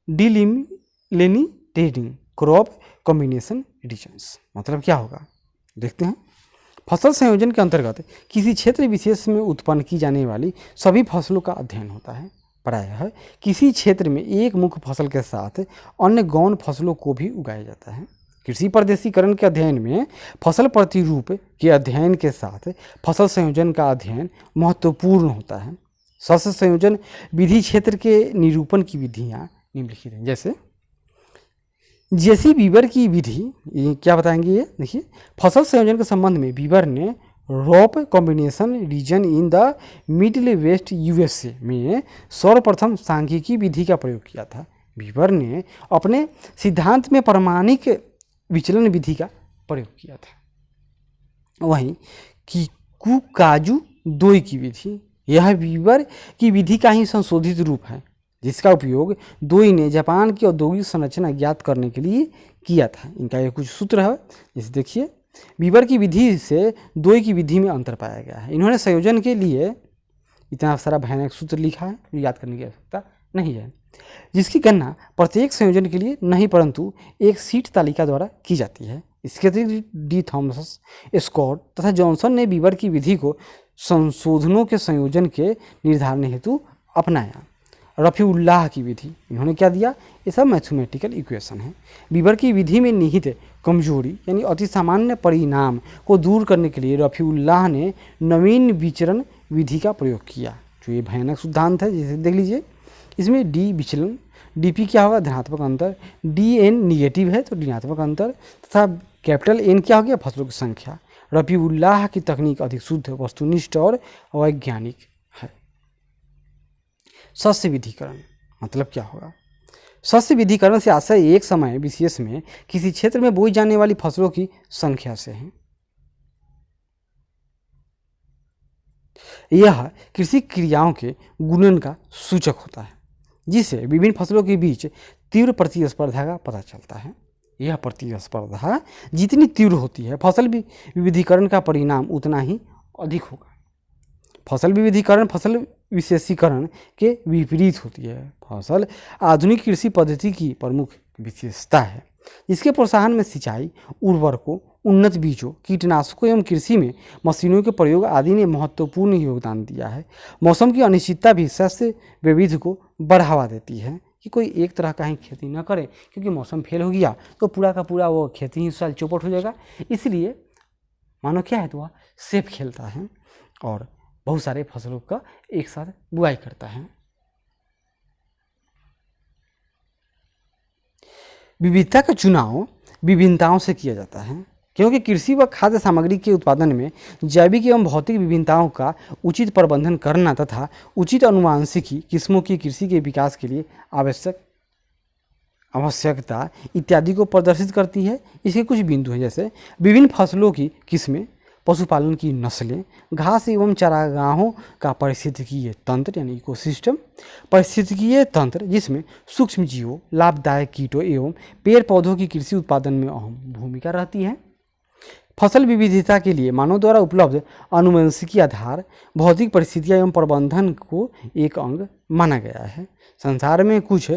delimitating crop combination regions, मतलब क्या होगा देखते हैं। फसल संयोजन के अंतर्गत किसी क्षेत्र विशेष में उत्पन्न की जाने वाली सभी फसलों का अध्ययन होता है। प्रायः किसी क्षेत्र में एक मुख्य फसल के साथ अन्य गौण फसलों को भी उगाया जाता है। कृषि प्रदेशीकरण के अध्ययन में फसल प्रतिरूप के अध्ययन के साथ फसल संयोजन का अध्ययन महत्वपूर्ण होता है। शस्य संयोजन विधि क्षेत्र के निरूपण की विधियाँ निम्नलिखित हैं। जैसे बीबर की विधि, ये क्या बताएंगे, ये देखिए। फसल संयोजन के संबंध में बीबर ने crop combination region in the middle west USA में सर्वप्रथम सांख्यिकी विधि का प्रयोग किया था। बीबर ने अपने सिद्धांत में प्रामाणिक विचलन विधि का प्रयोग किया था। वहीं किकुकाजु दोई की विधि, यह बीबर की विधि का ही संशोधित रूप है, जिसका उपयोग दोई ने जापान की औद्योगिक संरचना ज्ञात करने के लिए किया था। इनका ये कुछ सूत्र है, इसे देखिए। बीबर की विधि से दोई की विधि में अंतर पाया गया है। इन्होंने संयोजन के लिए इतना सारा भयानक सूत्र लिखा है, जो याद करने की आवश्यकता नहीं है, जिसकी गणना प्रत्येक संयोजन के लिए नहीं परंतु एक सीट तालिका द्वारा की जाती है। इसके अतिरिक्त डी थॉमस, स्कॉट तथा जॉनसन ने बीबर की विधि को संशोधनों के संयोजन के निर्धारण हेतु अपनाया। रफ़ीउल्लाह की विधि, इन्होंने क्या दिया, ये सब मैथमेटिकल इक्वेशन है। बीबर की विधि में निहित कमजोरी यानी अति सामान्य परिणाम को दूर करने के लिए रफ़ीउल्लाह ने नवीन विचरण विधि का प्रयोग किया, जो ये भयानक सिद्धांत है। जैसे देख लीजिए, इसमें डी विचलन, डीपी क्या होगा, धनात्मक अंतर, डी एन निगेटिव है तो ऋणात्मक अंतर, तथा कैपिटल एन क्या हो गया, फसलों की संख्या। रफ़ीउल्लाह की तकनीक अधिक शुद्ध, वस्तुनिष्ठ और वैज्ञानिक है। शस्य विधिकरण मतलब क्या होगा? शस्य विधिकरण से आशय एक समय विशेष में किसी क्षेत्र में बोई जाने वाली फसलों की संख्या से है। यह कृषि क्रियाओं के गुणन का सूचक होता है, जिससे विभिन्न फसलों के बीच तीव्र प्रतिस्पर्धा का पता चलता है। यह प्रतिस्पर्धा जितनी तीव्र होती है, फसल विविधीकरण का परिणाम उतना ही अधिक होगा। फसल विविधीकरण फसल विशेषीकरण के विपरीत होती है। फसल आधुनिक कृषि पद्धति की प्रमुख विशेषता है, जिसके प्रोत्साहन में सिंचाई, उर्वरकों, उन्नत बीजों, कीटनाशकों एवं कृषि में मशीनों के प्रयोग आदि ने महत्वपूर्ण योगदान दिया है। मौसम की अनिश्चितता भी शस्य विविधता को बढ़ावा देती है। कि कोई एक तरह का ही खेती ना करे, क्योंकि मौसम फेल हो गया तो पूरा का पूरा वो खेती ही साल चौपट हो जाएगा। इसलिए मानो क्या है तो वह सेफ खेलता है और बहुत सारे फसलों का एक साथ बुआई करता है। विविधता का चुनाव विभिन्नताओं से किया जाता है, क्योंकि कृषि व खाद्य सामग्री के उत्पादन में जैविक एवं भौतिक विभिन्नताओं का उचित प्रबंधन करना तथा उचित अनुवांशिकी किस्मों की कृषि के विकास के लिए आवश्यकता इत्यादि को प्रदर्शित करती है। इसके कुछ बिंदु हैं, जैसे विभिन्न फसलों की किस्में, पशुपालन की नस्लें, घास एवं चारागाहों का पारिस्थितिकीय तंत्र यानी इकोसिस्टम, पारिस्थितिकीय तंत्र जिसमें सूक्ष्म जीवों, लाभदायक कीटों एवं पेड़ पौधों की कृषि उत्पादन में अहम भूमिका रहती है। फसल विविधता के लिए मानव द्वारा उपलब्ध आनुवंशिकी आधार भौतिक परिस्थितियाँ एवं प्रबंधन को एक अंग माना गया है। संसार में कुछ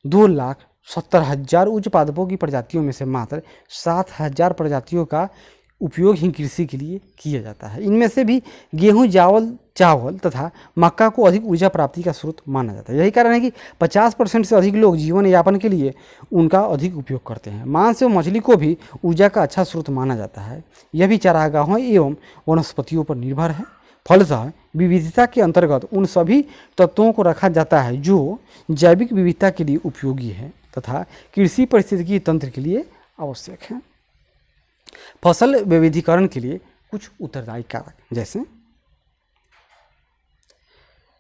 2,70,000 उच्च पादपों की प्रजातियों में से मात्र 7,000 प्रजातियों का उपयोग ही कृषि के लिए किया जाता है। इनमें से भी गेहूं, चावल तथा मक्का को अधिक ऊर्जा प्राप्ति का स्रोत माना जाता है। यही कारण है कि 50% से अधिक लोग जीवन यापन के लिए उनका अधिक उपयोग करते हैं। मांस एवं मछली को भी ऊर्जा का अच्छा स्रोत माना जाता है। यह भी चारागाहों एवं वनस्पतियों पर निर्भर है। फलतः विविधता के अंतर्गत उन सभी तत्वों को रखा जाता है जो जैविक विविधता के लिए उपयोगी है तथा कृषि पारिस्थितिकी तंत्र के लिए आवश्यक है। फसल वैविधीकरण के लिए कुछ उत्तरदायी कारक, जैसे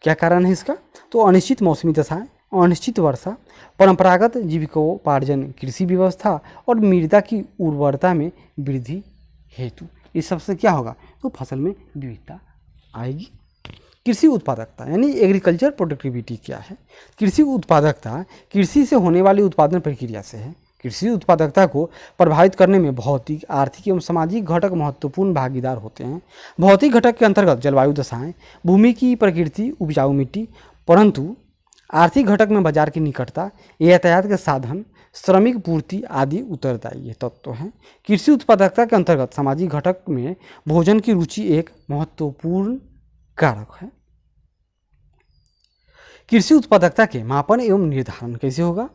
क्या कारण है इसका, तो अनिश्चित मौसमी दशाएं, अनिश्चित वर्षा, परंपरागत जीविकोपार्जन कृषि व्यवस्था और मृदा की उर्वरता में वृद्धि हेतु। इस सबसे क्या होगा तो फसल में विविधता आएगी। कृषि उत्पादकता यानी एग्रीकल्चर प्रोडक्टिविटी क्या है। कृषि उत्पादकता कृषि से होने वाली उत्पादन प्रक्रिया से है। कृषि उत्पादकता को प्रभावित करने में भौतिक, आर्थिक एवं सामाजिक घटक महत्वपूर्ण भागीदार होते हैं। भौतिक घटक के अंतर्गत जलवायु दशाएं, भूमि की प्रकृति, उपजाऊ मिट्टी, परंतु आर्थिक घटक में बाजार की निकटता, यातायात के साधन, श्रमिक पूर्ति आदि उत्तरदायी तत्व हैं। कृषि उत्पादकता के अंतर्गत सामाजिक घटक में भोजन की रुचि एक महत्वपूर्ण कारक है। कृषि उत्पादकता के मापन एवं निर्धारण कैसे होगा,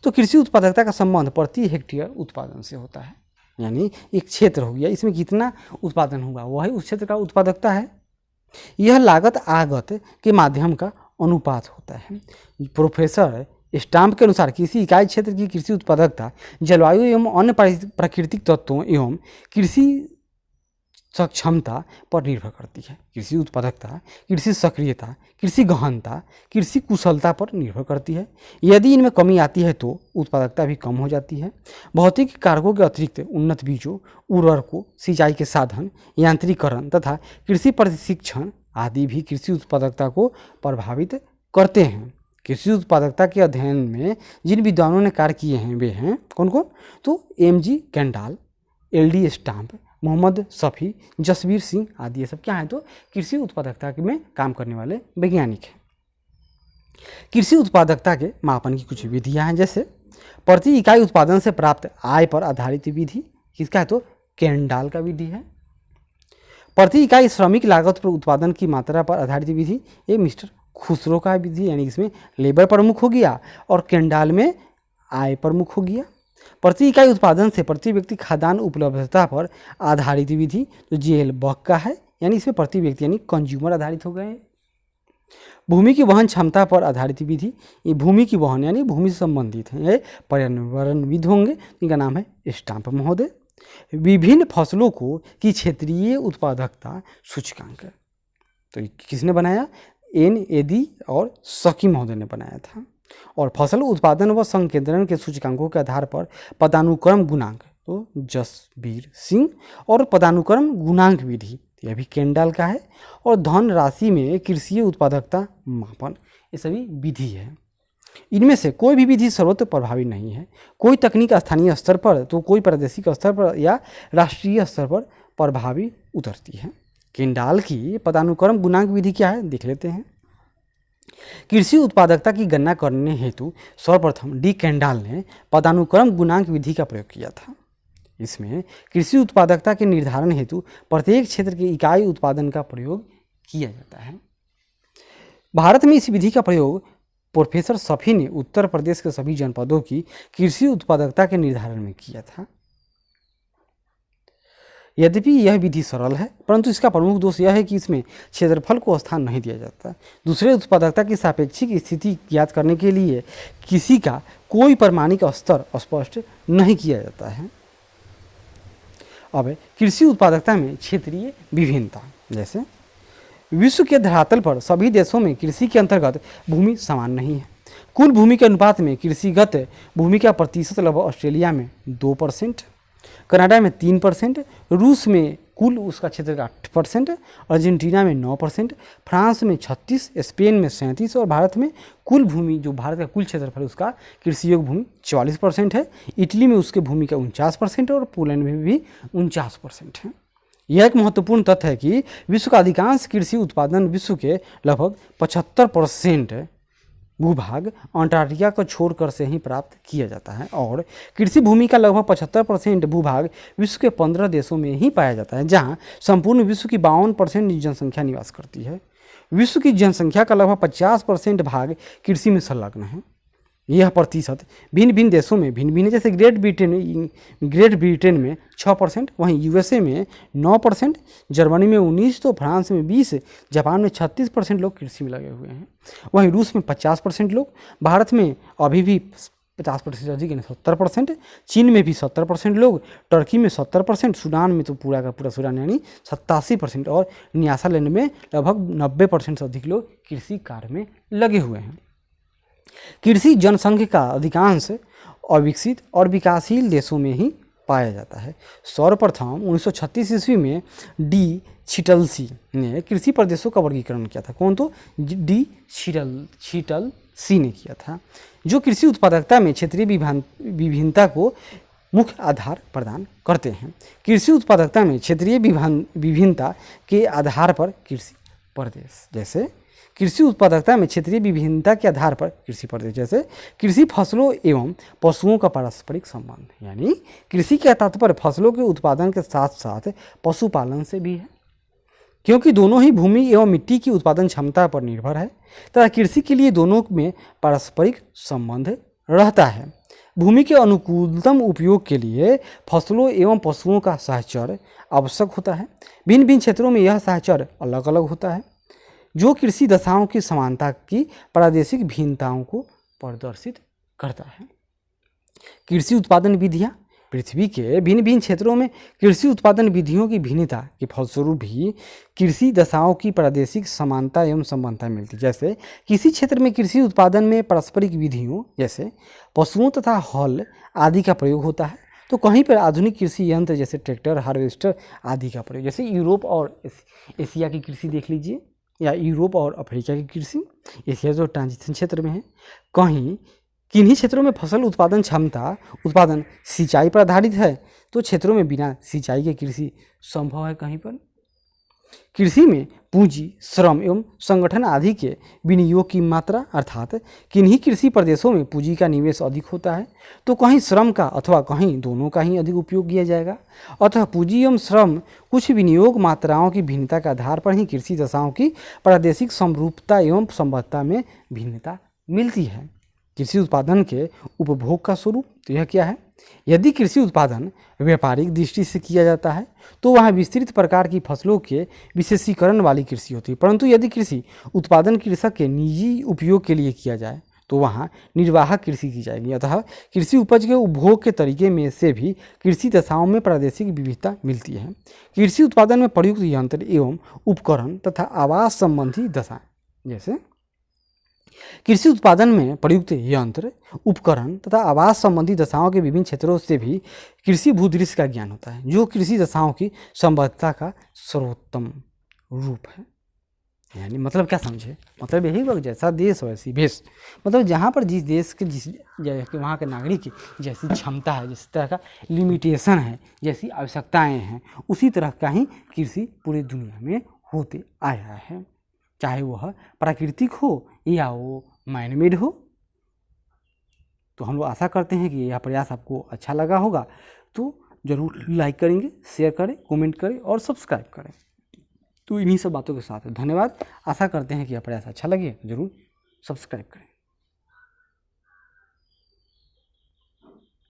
तो कृषि उत्पादकता का संबंध प्रति हेक्टेयर उत्पादन से होता है। यानी एक क्षेत्र हो गया, इसमें कितना उत्पादन होगा वही उस क्षेत्र का उत्पादकता है। यह लागत आगत के माध्यम का अनुपात होता है। प्रोफेसर स्टाम्प के अनुसार किसी इकाई क्षेत्र की कृषि उत्पादकता जलवायु एवं अन्य प्राकृतिक तत्वों एवं कृषि सक्षमता पर निर्भर करती है। कृषि उत्पादकता कृषि सक्रियता, कृषि गहनता, कृषि कुशलता पर निर्भर करती है। यदि इनमें कमी आती है तो उत्पादकता भी कम हो जाती है। भौतिक कारकों के अतिरिक्त उन्नत बीजों, उर्वरकों, सिंचाई के साधन, यांत्रिकरण तथा कृषि प्रशिक्षण आदि भी कृषि उत्पादकता को प्रभावित करते हैं। कृषि उत्पादकता के अध्ययन में जिन विद्वानों ने कार्य किए हैं वे हैं कौन कौन, तो M.G. Kendall, L.D. Stamp, Mohammad Shafi, Jasvir Singh आदि। ये सब क्या है तो कृषि उत्पादकता में काम करने वाले वैज्ञानिक हैं। कृषि उत्पादकता के मापन की कुछ विधियां हैं, जैसे प्रति इकाई उत्पादन से प्राप्त आय पर आधारित विधि, किसका है तो कैंडाल का विधि है। प्रति इकाई श्रमिक लागत पर उत्पादन की मात्रा पर आधारित विधि ये मिस्टर खुसरो का विधि, यानी इसमें लेबर प्रमुख हो गया और कैंडाल में आय प्रमुख हो गया। प्रति इकाई उत्पादन से प्रति व्यक्ति खाद्यान्न उपलब्धता पर आधारित विधि तो जेल बक का है, यानी इसमें प्रति व्यक्ति यानी कंज्यूमर आधारित हो गए। भूमि की वहन क्षमता पर आधारित विधि, ये भूमि की वहन यानी भूमि से संबंधित है, ये पर्यावरणविद होंगे, इनका नाम है स्टाम्प महोदय। विभिन्न फसलों को की क्षेत्रीय उत्पादकता सूचकांक, तो किसने बनाया, N.A.D. और सकी महोदय ने बनाया था। और फसल उत्पादन व संकेंद्रण के सूचकांकों के आधार पर पदानुक्रम गुणांक तो जसबीर सिंह, और पदानुक्रम गुणांक विधि यह भी कैंडाल का है। और धन राशि में कृषि उत्पादकता मापन, ये सभी विधि है। इनमें से कोई भी विधि सर्वत्र प्रभावी नहीं है। कोई तकनीक स्थानीय स्तर पर तो कोई प्रादेशिक स्तर पर या राष्ट्रीय स्तर पर प्रभावी उतरती है। कैंडाल की पदानुक्रम गुणांक विधि क्या है देख लेते हैं। कृषि उत्पादकता की गणना करने हेतु सर्वप्रथम डी कैंडाल ने पदानुक्रम गुणांक विधि का प्रयोग किया था। इसमें कृषि उत्पादकता के निर्धारण हेतु प्रत्येक क्षेत्र के इकाई उत्पादन का प्रयोग किया जाता है। भारत में इस विधि का प्रयोग प्रोफेसर शफी ने उत्तर प्रदेश के सभी जनपदों की कृषि उत्पादकता के निर्धारण में किया था। यद्यपि यह विधि सरल है, परंतु इसका प्रमुख दोष यह है कि इसमें क्षेत्रफल को स्थान नहीं दिया जाता। दूसरे, उत्पादकता की सापेक्षिक स्थिति ज्ञात करने के लिए किसी का कोई पैमानिक स्तर स्पष्ट नहीं किया जाता है। अब कृषि उत्पादकता में क्षेत्रीय विभिन्नता, जैसे विश्व के धरातल पर सभी देशों में कृषि के अंतर्गत भूमि समान नहीं है। कुल भूमि के अनुपात में कृषिगत भूमि का प्रतिशत लगभग ऑस्ट्रेलिया में 2%, कनाडा में 3%, रूस में कुल उसका क्षेत्र का 8%, अर्जेंटीना में 9%, फ्रांस में 36%, स्पेन में 37% और भारत में कुल भूमि, जो भारत का कुल क्षेत्रफल उसका कृषि योग्य भूमि 44% है। इटली में उसके भूमि का 49% है और पोलैंड में भी 49% है। यह एक महत्वपूर्ण तथ्य है कि विश्व का अधिकांश कृषि उत्पादन विश्व के लगभग 75% भूभाग अंटार्कटिका को छोड़कर से ही प्राप्त किया जाता है और कृषि भूमि का लगभग 75% भूभाग विश्व के 15 देशों में ही पाया जाता है, जहां संपूर्ण विश्व की 52% जनसंख्या निवास करती है। विश्व की जनसंख्या का लगभग 50% भाग कृषि में संलग्न है। यह प्रतिशत भिन्न भिन्न देशों में भिन्न भिन्न, जैसे ग्रेट ब्रिटेन में 6%, वहीं यूएसए में 9%, जर्मनी में 19%, तो फ्रांस में 20%, जापान में 36% लोग कृषि में लगे हुए हैं। वहीं रूस में 50% लोग, भारत में अभी भी 50% से अधिक यानी 70%, चीन में भी 70% लोग, टर्की में 70%, सूडान में तो पूरा का पूरा सूडान यानी 87% और न्यासालैंड में लगभग 90% से अधिक लोग कृषि कार्य में लगे हुए हैं। कृषि जनसंघ का अधिकांश अविकसित और विकासशील देशों में ही पाया जाता है। सर्वप्रथम 1936 ईस्वी में डी छिटलसी ने कृषि प्रदेशों का वर्गीकरण किया था। कौन? तो डी छिटलसी ने किया था, जो कृषि उत्पादकता में क्षेत्रीय विभिन्नता को मुख्य आधार प्रदान करते हैं। कृषि उत्पादकता में क्षेत्रीय विभिन्नता के आधार पर कृषि प्रदेश, जैसे कृषि उत्पादकता में क्षेत्रीय विभिन्नता के आधार पर कृषि प्रदेश, जैसे कृषि फसलों एवं पशुओं का पारस्परिक संबंध, यानी कृषि का तात्पर्य फसलों के उत्पादन के साथ साथ पशुपालन से भी है, क्योंकि दोनों ही भूमि एवं मिट्टी की उत्पादन क्षमता पर निर्भर है तथा कृषि के लिए दोनों में पारस्परिक संबंध रहता है। भूमि के अनुकूलतम उपयोग के लिए फसलों एवं पशुओं का साहचर्य आवश्यक होता है। भिन्न भिन्न क्षेत्रों में यह साहचर्य अलग अलग होता है, जो कृषि दशाओं की समानता की प्रादेशिक भिन्नताओं को प्रदर्शित करता है। कृषि उत्पादन विधियाँ, पृथ्वी के भिन्न भिन्न क्षेत्रों में कृषि उत्पादन विधियों की भिन्नता के फलस्वरूप भी कृषि दशाओं की प्रादेशिक समानता एवं संबद्धता मिलती है। जैसे किसी क्षेत्र में कृषि उत्पादन में पारस्परिक विधियों जैसे पशुओं तथा हल आदि का प्रयोग होता है, तो कहीं पर आधुनिक कृषि यंत्र जैसे ट्रैक्टर, हार्वेस्टर आदि का प्रयोग। जैसे यूरोप और एशिया की कृषि देख लीजिए, या यूरोप और अफ्रीका की कृषि, एशिया जो ट्रांजिशन क्षेत्र में है। किन्हीं क्षेत्रों में फसल उत्पादन क्षमता उत्पादन सिंचाई पर आधारित है, तो क्षेत्रों में बिना सिंचाई के कृषि संभव है। कहीं पर कृषि में पूंजी, श्रम एवं संगठन आदि के विनियोग की मात्रा, अर्थात किन्हीं कृषि प्रदेशों में पूंजी का निवेश अधिक होता है, तो कहीं श्रम का अथवा कहीं दोनों का ही अधिक उपयोग किया जाएगा। अतः पूंजी एवं श्रम कुछ विनियोग मात्राओं की भिन्नता के आधार पर ही कृषि दशाओं की प्रादेशिक समरूपता एवं संबद्धता में भिन्नता मिलती है। कृषि उत्पादन के उपभोग का स्वरूप तो यह क्या है? यदि कृषि उत्पादन व्यापारिक दृष्टि से किया जाता है तो वहाँ विस्तृत प्रकार की फसलों के विशेषीकरण वाली कृषि होती है, परंतु यदि कृषि उत्पादन कृषक के निजी उपयोग के लिए किया जाए तो वहाँ निर्वाहक कृषि की जाएगी। अतः कृषि उपज के उपभोग के तरीके में से भी कृषि दशाओं में प्रादेशिक विविधता मिलती है। कृषि उत्पादन में प्रयुक्त यंत्र एवं उपकरण तथा आवास संबंधी दशा, जैसे कृषि उत्पादन में प्रयुक्त यंत्र, उपकरण तथा आवास संबंधी दशाओं के विभिन्न क्षेत्रों से भी कृषि भूदृश्य का ज्ञान होता है, जो कृषि दशाओं की संबद्धता का सर्वोत्तम रूप है। यानी मतलब क्या समझे? मतलब यही वक्त जैसा देश वैसी भेष, मतलब जहाँ पर जिस देश के वहाँ के नागरिक की जैसी क्षमता है, जिस तरह का लिमिटेशन है, जैसी आवश्यकताएँ हैं, उसी तरह का ही कृषि पूरी दुनिया में होते आया है, चाहे वह प्राकृतिक हो या वो मैनमेड हो। तो हम लोग आशा करते हैं कि यह प्रयास आपको अच्छा लगा होगा, तो ज़रूर लाइक करेंगे, शेयर करें, कमेंट करें और सब्सक्राइब करें। तो इन्हीं सब बातों के साथ धन्यवाद। आशा करते हैं कि यह प्रयास अच्छा लगे, ज़रूर सब्सक्राइब करें।